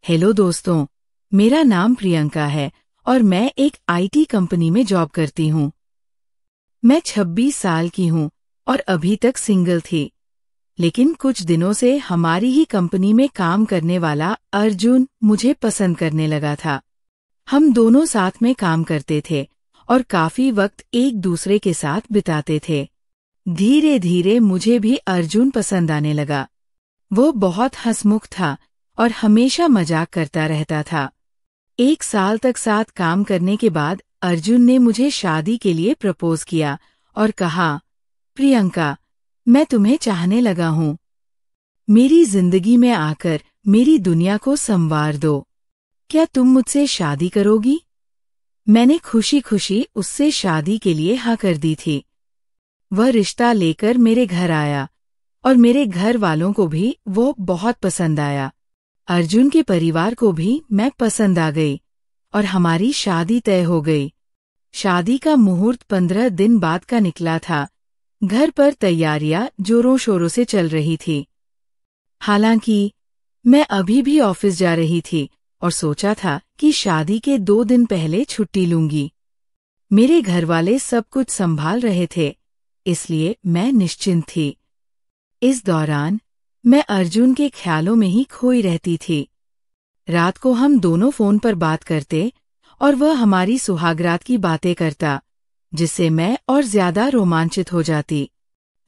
Hello दोस्तों, मेरा नाम प्रियंका है और मैं एक आईटी कंपनी में जॉब करती हूँ। मैं 26 साल की हूँ और अभी तक सिंगल थी। लेकिन कुछ दिनों से हमारी ही कंपनी में काम करने वाला अर्जुन मुझे पसंद करने लगा था। हम दोनों साथ में काम करते थे और काफी वक्त एक दूसरे के साथ बिताते थे। धीरे धीरे मुझे भी अर्जुन पसंद आने लगा। वो बहुत हंसमुख था और हमेशा मजाक करता रहता था। 1 साल तक साथ काम करने के बाद अर्जुन ने मुझे शादी के लिए प्रपोज किया और कहा, प्रियंका, मैं तुम्हें चाहने लगा हूँ। मेरी जिंदगी में आकर मेरी दुनिया को संवार दो। क्या तुम मुझसे शादी करोगी? मैंने खुशी खुशी उससे शादी के लिए हाँ कर दी थी। वह रिश्ता लेकर मेरे घर आया और मेरे घर वालों को भी वो बहुत पसंद आया। अर्जुन के परिवार को भी मैं पसंद आ गई और हमारी शादी तय हो गई। शादी का मुहूर्त 15 दिन बाद का निकला था। घर पर तैयारियां जोरों शोरों से चल रही थी। हालांकि मैं अभी भी ऑफिस जा रही थी और सोचा था कि शादी के 2 दिन पहले छुट्टी लूंगी। मेरे घरवाले सब कुछ संभाल रहे थे, इसलिए मैं निश्चिंत थी। इस दौरान मैं अर्जुन के ख्यालों में ही खोई रहती थी। रात को हम दोनों फोन पर बात करते और वह हमारी सुहागरात की बातें करता, जिससे मैं और ज्यादा रोमांचित हो जाती।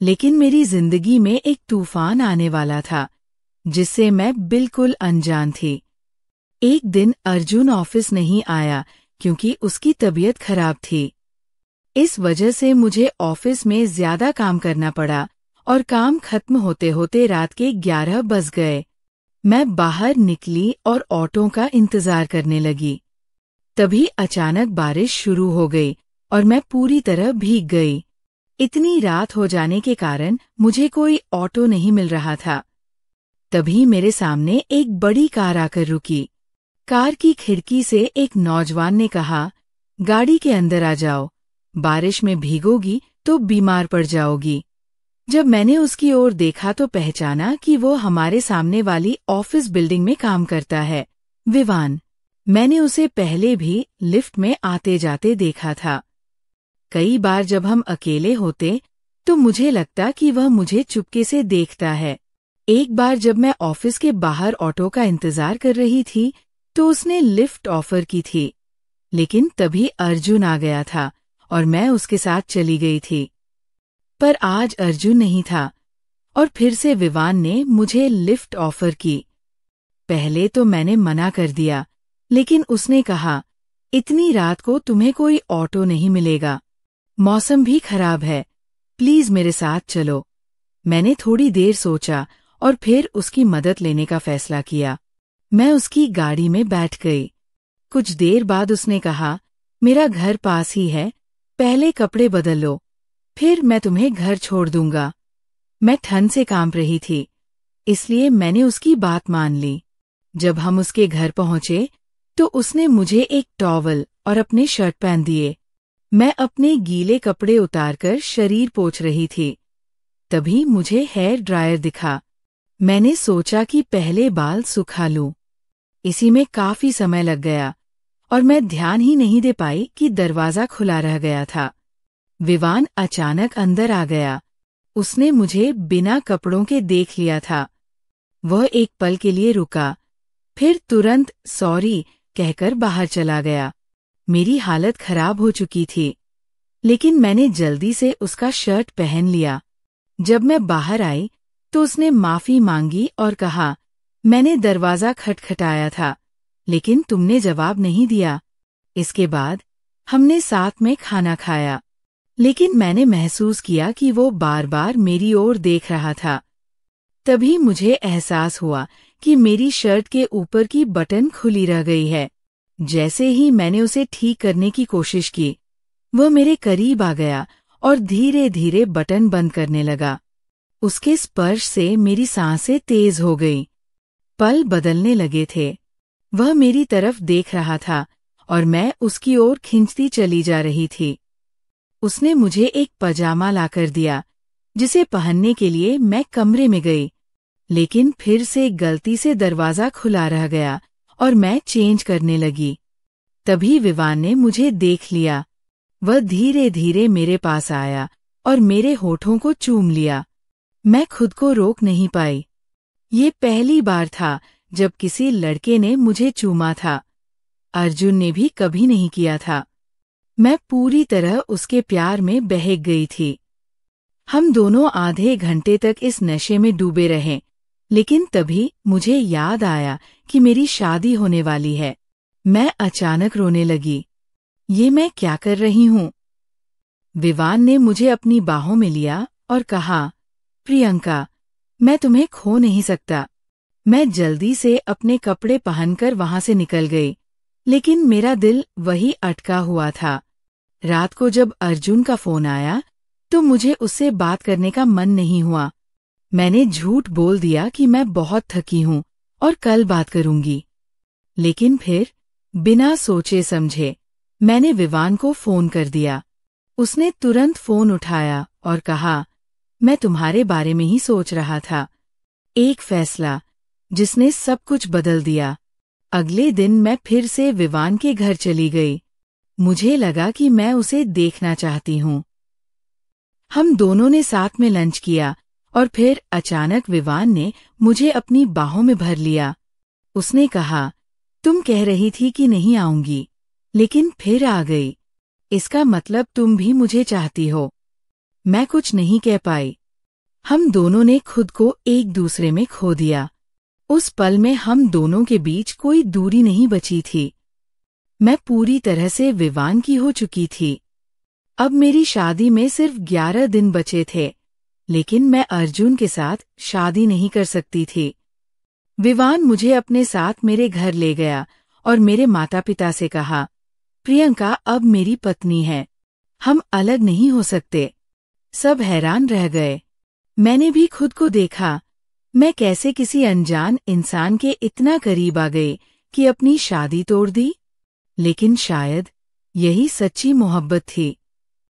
लेकिन मेरी जिंदगी में एक तूफान आने वाला था, जिससे मैं बिल्कुल अनजान थी। एक दिन अर्जुन ऑफिस नहीं आया क्योंकि उसकी तबीयत खराब थी। इस वजह से मुझे ऑफिस में ज्यादा काम करना पड़ा और काम खत्म होते होते रात के 11 बज गए। मैं बाहर निकली और ऑटो का इंतजार करने लगी। तभी अचानक बारिश शुरू हो गई और मैं पूरी तरह भीग गई। इतनी रात हो जाने के कारण मुझे कोई ऑटो नहीं मिल रहा था। तभी मेरे सामने एक बड़ी कार आकर रुकी। कार की खिड़की से एक नौजवान ने कहा, गाड़ी के अंदर आ जाओ, बारिश में भीगोगी तो बीमार पड़ जाओगी। जब मैंने उसकी ओर देखा तो पहचाना कि वो हमारे सामने वाली ऑफिस बिल्डिंग में काम करता है, विवान। मैंने उसे पहले भी लिफ्ट में आते जाते देखा था। कई बार जब हम अकेले होते तो मुझे लगता कि वह मुझे चुपके से देखता है। एक बार जब मैं ऑफिस के बाहर ऑटो का इंतजार कर रही थी तो उसने लिफ्ट ऑफर की थी, लेकिन तभी अर्जुन आ गया था और मैं उसके साथ चली गई थी। पर आज अर्जुन नहीं था और फिर से विवान ने मुझे लिफ्ट ऑफर की। पहले तो मैंने मना कर दिया, लेकिन उसने कहा, इतनी रात को तुम्हें कोई ऑटो नहीं मिलेगा, मौसम भी खराब है, प्लीज मेरे साथ चलो। मैंने थोड़ी देर सोचा और फिर उसकी मदद लेने का फैसला किया। मैं उसकी गाड़ी में बैठ गई। कुछ देर बाद उसने कहा, मेरा घर पास ही है, पहले कपड़े बदल लो, फिर मैं तुम्हें घर छोड़ दूंगा। मैं ठंड से कांप रही थी, इसलिए मैंने उसकी बात मान ली। जब हम उसके घर पहुंचे तो उसने मुझे एक टॉवल और अपने शर्ट पहन दिए। मैं अपने गीले कपड़े उतारकर शरीर पोंछ रही थी। तभी मुझे हेयर ड्रायर दिखा। मैंने सोचा कि पहले बाल सुखा लूं। इसी में काफी समय लग गया और मैं ध्यान ही नहीं दे पाई कि दरवाजा खुला रह गया था। विवान अचानक अंदर आ गया। उसने मुझे बिना कपड़ों के देख लिया था। वह एक पल के लिए रुका, फिर तुरंत सॉरी कहकर बाहर चला गया। मेरी हालत खराब हो चुकी थी, लेकिन मैंने जल्दी से उसका शर्ट पहन लिया। जब मैं बाहर आई तो उसने माफी मांगी और कहा, मैंने दरवाजा खटखटाया था, लेकिन तुमने जवाब नहीं दिया। इसके बाद हमने साथ में खाना खाया, लेकिन मैंने महसूस किया कि वो बार बार मेरी ओर देख रहा था। तभी मुझे एहसास हुआ कि मेरी शर्ट के ऊपर की बटन खुली रह गई है। जैसे ही मैंने उसे ठीक करने की कोशिश की, वह मेरे करीब आ गया और धीरे धीरे बटन बंद करने लगा। उसके स्पर्श से मेरी सांसें तेज हो गई। पल बदलने लगे थे। वह मेरी तरफ देख रहा था और मैं उसकी ओर खींचती चली जा रही थी। उसने मुझे एक पजामा लाकर दिया, जिसे पहनने के लिए मैं कमरे में गई, लेकिन फिर से गलती से दरवाजा खुला रह गया और मैं चेंज करने लगी। तभी विवान ने मुझे देख लिया। वह धीरे धीरे मेरे पास आया और मेरे होठों को चूम लिया। मैं खुद को रोक नहीं पाई। ये पहली बार था जब किसी लड़के ने मुझे चूमा था। अर्जुन ने भी कभी नहीं किया था। मैं पूरी तरह उसके प्यार में बहक गई थी। हम दोनों आधे घंटे तक इस नशे में डूबे रहे, लेकिन तभी मुझे याद आया कि मेरी शादी होने वाली है। मैं अचानक रोने लगी। ये मैं क्या कर रही हूँ? विवान ने मुझे अपनी बाहों में लिया और कहा, प्रियंका, मैं तुम्हें खो नहीं सकता। मैं जल्दी से अपने कपड़े पहनकर वहां से निकल गई, लेकिन मेरा दिल वही अटका हुआ था। रात को जब अर्जुन का फोन आया तो मुझे उससे बात करने का मन नहीं हुआ। मैंने झूठ बोल दिया कि मैं बहुत थकी हूँ और कल बात करूंगी। लेकिन फिर बिना सोचे समझे मैंने विवान को फोन कर दिया। उसने तुरंत फोन उठाया और कहा, मैं तुम्हारे बारे में ही सोच रहा था। एक फैसला जिसने सब कुछ बदल दिया। अगले दिन मैं फिर से विवान के घर चली गई। मुझे लगा कि मैं उसे देखना चाहती हूँ। हम दोनों ने साथ में लंच किया और फिर अचानक विवान ने मुझे अपनी बाहों में भर लिया। उसने कहा, तुम कह रही थी कि नहीं आऊंगी, लेकिन फिर आ गई। इसका मतलब तुम भी मुझे चाहती हो। मैं कुछ नहीं कह पाई। हम दोनों ने खुद को एक दूसरे में खो दिया। उस पल में हम दोनों के बीच कोई दूरी नहीं बची थी। मैं पूरी तरह से विवान की हो चुकी थी। अब मेरी शादी में सिर्फ 11 दिन बचे थे, लेकिन मैं अर्जुन के साथ शादी नहीं कर सकती थी। विवान मुझे अपने साथ मेरे घर ले गया और मेरे माता पिता से कहा, प्रियंका अब मेरी पत्नी है, हम अलग नहीं हो सकते। सब हैरान रह गए। मैंने भी खुद को देखा, मैं कैसे किसी अनजान इंसान के इतना करीब आ गई कि अपनी शादी तोड़ दी। लेकिन शायद यही सच्ची मोहब्बत थी।